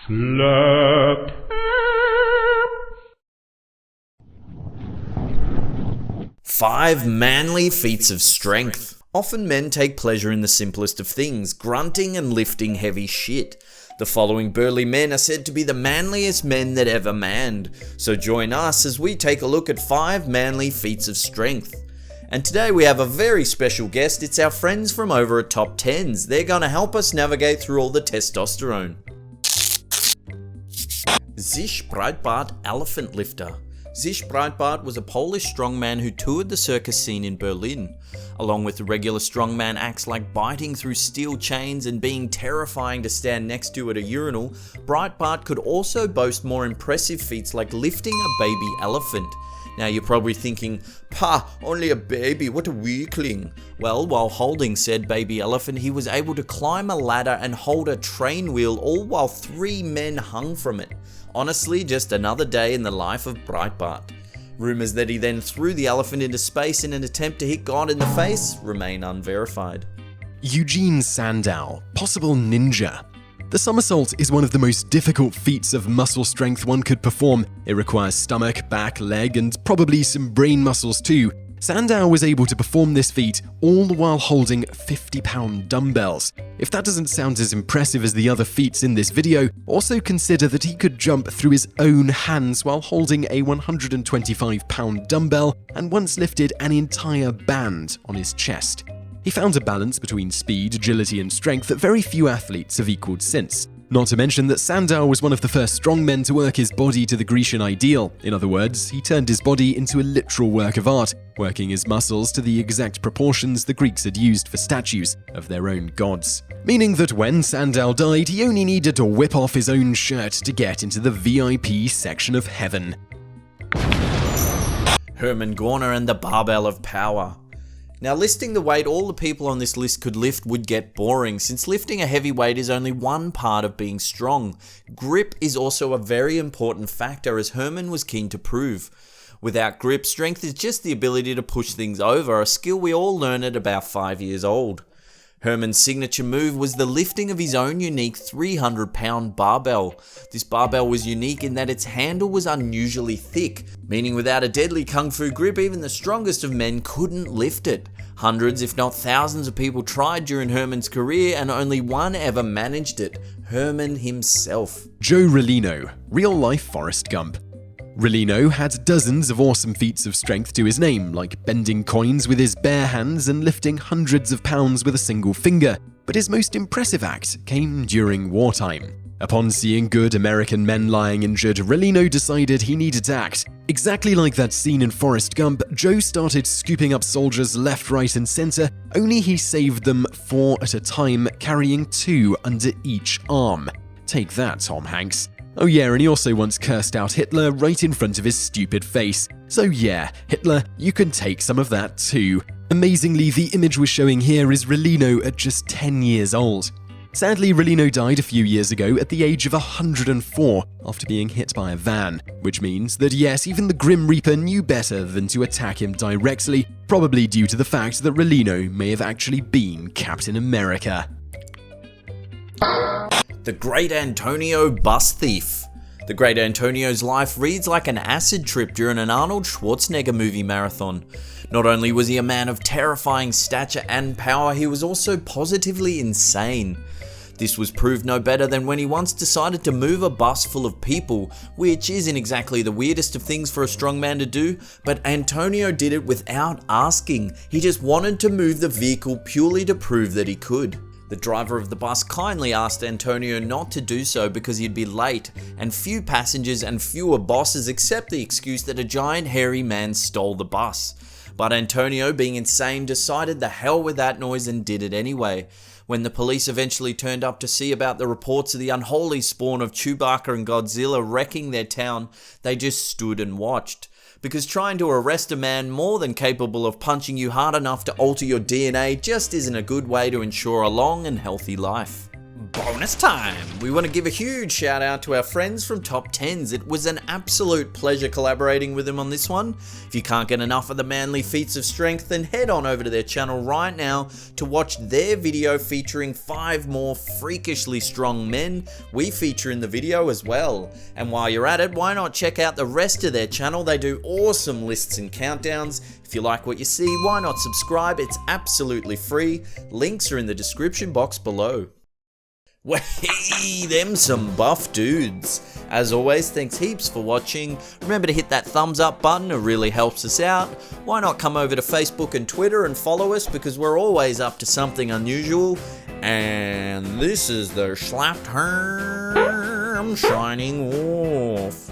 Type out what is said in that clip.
Slap. 5 manly feats of strength. Often men take pleasure in the simplest of things, grunting and lifting heavy shit. The following burly men are said to be the manliest men that ever manned. So join us as we take a look at 5 manly feats of strength. And today we have a very special guest. It's our friends from over at Top Tens. They're going to help us navigate through all the testosterone. Zish Breitbart Elephant Lifter. Zish Breitbart was a Polish strongman who toured the circus scene in Berlin. Along with the regular strongman acts like biting through steel chains and being terrifying to stand next to at a urinal, Breitbart could also boast more impressive feats like lifting a baby elephant. Now you're probably thinking, "Pah, only a baby, what a weakling." Well, while holding said baby elephant, he was able to climb a ladder and hold a train wheel, all while 3 men hung from it. Honestly, just another day in the life of Breitbart. Rumours that he then threw the elephant into space in an attempt to hit God in the face remain unverified. Eugene Sandow, possible ninja. The somersault is one of the most difficult feats of muscle strength one could perform. It requires stomach, back, leg, and probably some brain muscles too. Sandow was able to perform this feat all while holding 50-pound dumbbells. If that doesn't sound as impressive as the other feats in this video, also consider that he could jump through his own hands while holding a 125-pound dumbbell and once lifted an entire band on his chest. He found a balance between speed, agility, and strength that very few athletes have equaled since. Not to mention that Sandow was one of the first strongmen to work his body to the Grecian ideal. In other words, he turned his body into a literal work of art, working his muscles to the exact proportions the Greeks had used for statues of their own gods. Meaning that when Sandow died, he only needed to whip off his own shirt to get into the VIP section of heaven. Hermann Gorner and the Barbell of Power. Now, listing the weight all the people on this list could lift would get boring, since lifting a heavy weight is only one part of being strong. Grip is also a very important factor, as Hermann was keen to prove. Without grip, strength is just the ability to push things over, a skill we all learn at about 5 years old. Hermann's signature move was the lifting of his own unique 300-pound barbell. This barbell was unique in that its handle was unusually thick, meaning without a deadly kung fu grip, even the strongest of men couldn't lift it. Hundreds, if not thousands of people tried during Hermann's career, and only one ever managed it: Hermann himself. Joe Rollino, real-life Forrest Gump. Rollino had dozens of awesome feats of strength to his name, like bending coins with his bare hands and lifting hundreds of pounds with a single finger, but his most impressive act came during wartime. Upon seeing good American men lying injured, Rollino decided he needed to act. Exactly like that scene in Forrest Gump, Joe started scooping up soldiers left, right, and center, only he saved them 4 at a time, carrying 2 under each arm. Take that, Tom Hanks. Oh yeah, and he also once cursed out Hitler right in front of his stupid face. So yeah, Hitler, you can take some of that too. Amazingly, the image we're showing here is Rollino at just 10 years old. Sadly, Rollino died a few years ago at the age of 104 after being hit by a van, which means that yes, even the Grim Reaper knew better than to attack him directly, probably due to the fact that Rollino may have actually been Captain America. The Great Antonio Bus Thief. The Great Antonio's life reads like an acid trip during an Arnold Schwarzenegger movie marathon. Not only was he a man of terrifying stature and power, he was also positively insane. This was proved no better than when he once decided to move a bus full of people, which isn't exactly the weirdest of things for a strongman to do, but Antonio did it without asking. He just wanted to move the vehicle purely to prove that he could. The driver of the bus kindly asked Antonio not to do so because he'd be late, and few passengers and fewer bosses accept the excuse that a giant hairy man stole the bus. But Antonio, being insane, decided the hell with that noise and did it anyway. When the police eventually turned up to see about the reports of the unholy spawn of Chewbacca and Godzilla wrecking their town, they just stood and watched. Because trying to arrest a man more than capable of punching you hard enough to alter your DNA just isn't a good way to ensure a long and healthy life. Bonus time! We want to give a huge shout out to our friends from Top 10s. It was an absolute pleasure collaborating with them on this one. If you can't get enough of the manly feats of strength, then head on over to their channel right now to watch their video featuring 5 more freakishly strong men we feature in the video as well. And while you're at it, why not check out the rest of their channel? They do awesome lists and countdowns. If you like what you see, why not subscribe? It's absolutely free. Links are in the description box below. Hey, them some buff dudes. As always, thanks heaps for watching. Remember to hit that thumbs up button, it really helps us out. Why not come over to Facebook and Twitter and follow us, because we're always up to something unusual. And this is the Schlapped Herm shining off.